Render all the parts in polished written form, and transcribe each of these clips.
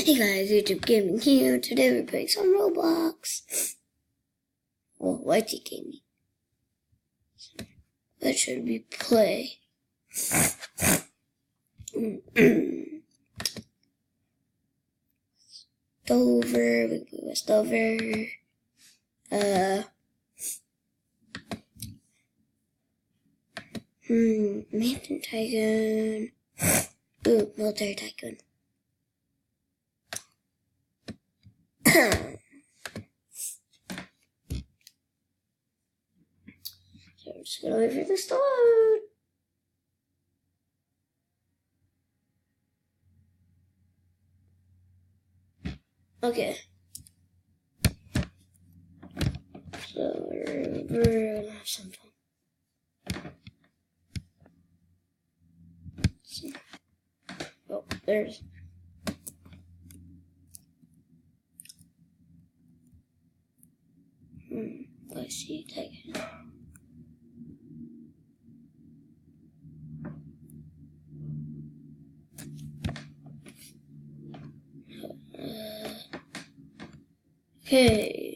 Hey guys, YouTube Gaming here. Today we're playing some Roblox. Well, YT Gaming. What should we play? Stover, we can play Stover. Mountain Tycoon. Ooh, Military Tycoon. So we're just gonna wait for this to load. Okay. So we're gonna have some fun. So, oh, there's. Let's see, take it. Okay.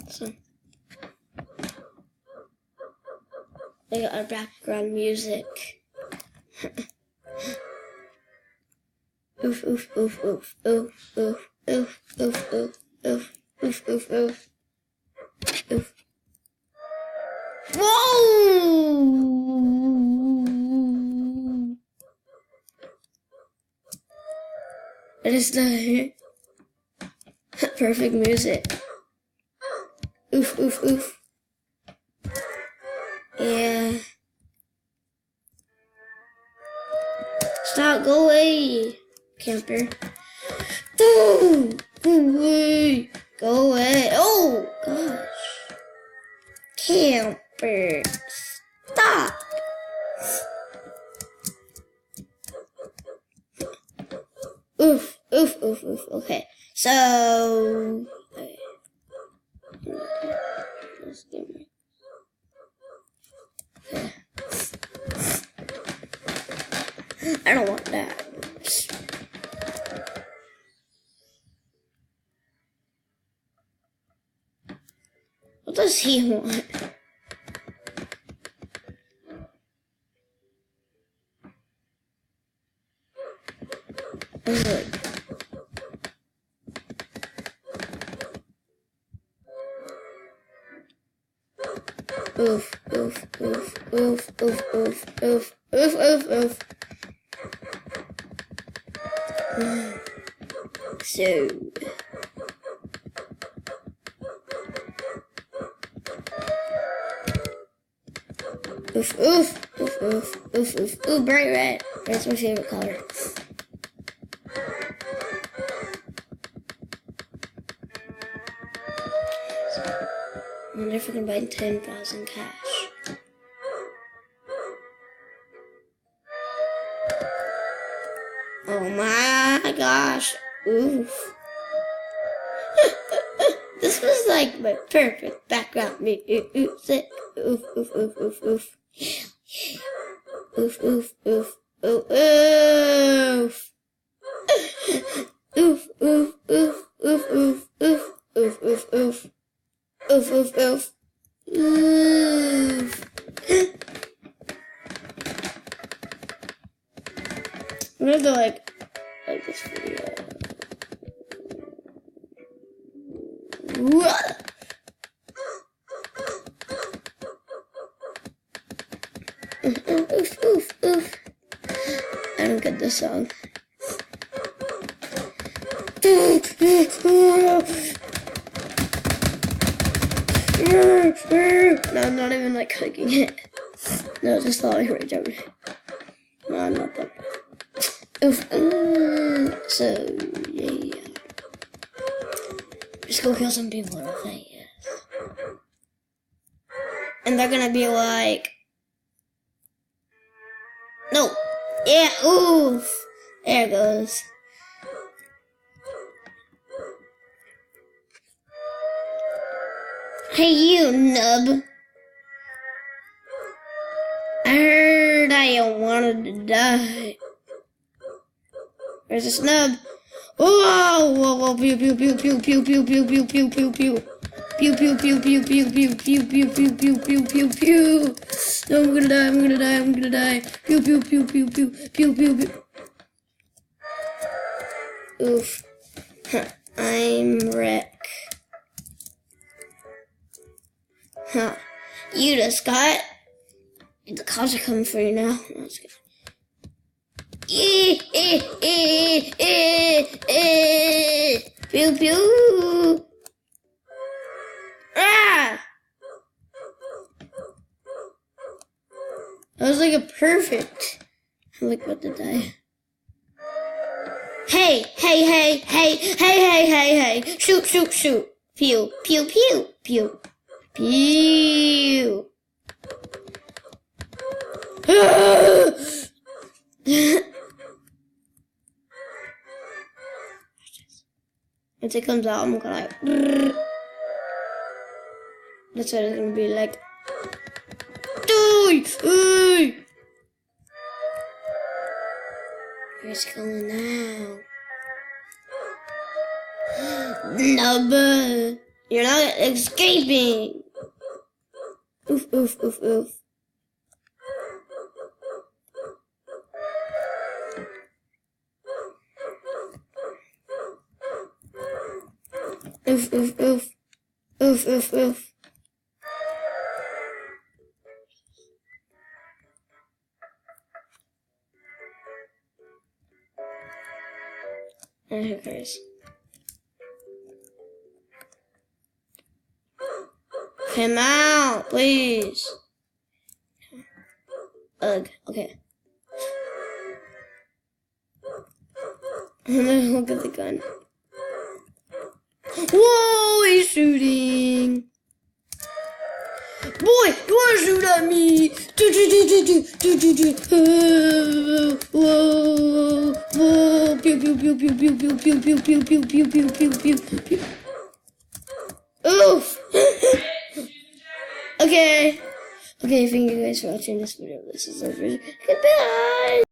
So, we got our background music. Oof, oof, oof, oof, oof, oof, oof, oof, oof, oof, oof, oof, oof, oof. Whoa! That is the perfect music. Oof, oof, oof. Yeah. Stop, go away, camper. Go away. Go away. Oh, gosh. Camper. Stop. Oof, oof, oof, oof. Okay. So. Okay. Let's get me. Okay. I don't want that. What does he want? Oof, oof, oof, oof, oof, oof, oof, oof, oof, oof. So. Oof, oof, oof, oof, oof, oof. Ooh, bright red. That's my favorite color. I wonder if we can buy 10,000 cash. Oh my gosh. Oof. This was like my perfect background music. Oof, oof, oof, oof, oof. Oof, oof, oof, oof, oof. Oof, oof, oof, oof, oof, oof, oof, oof, oof. Oof, oof, oof. Oof. I'm gonna go like this video. Oof, oof, oof. I don't get this song. No, I'm not even like clicking it. No, just falling right over. No, I'm not that. Oof. So, yeah. Just go kill some people real fast. And they're gonna be like, No. Yeah, oof. There it goes. Hey, you nub. I heard I wanted to die. Where's the snub? Whoa, whoa, whoa, pew, pew, pew, pew, pew, pew, pew, pew, pew, pew, pew. Pew, pew, pew, pew, pew, pew, pew, pew, pew, pew, pew, pew, pew. No, I'm gonna die, I'm gonna die, I'm gonna die. Pew, pew, pew, pew, pew, pew, pew, pew. Oof. Huh. I'm wreck. Huh. You just got. The cops are coming for you now. No, it's good. Pew pew. Ah! That was like a perfect. I'm like about to die. Hey, hey, hey, hey, hey, hey, hey, hey. Shoot, shoot, shoot. Pew, pew, pew, pew. Pew. Once it comes out, I'm gonna like. That's what it's gonna be like. Where's it going now? No, you're not escaping. Oof, oof, oof, oof. Oof, oof, oof. Oof, oof, oof. And who cares? Come out, please. Ugh, okay. And then look at the gun. Whoa, he's shooting. Boy, you wanna shoot at me? Whoa, whoa, pew, pew, pew, pew, pew, pew, pew, pew, pew, pew, pew, pew, pew, pew, pew. Oof. Okay. Okay, thank you guys for watching this video. This is over. Goodbye.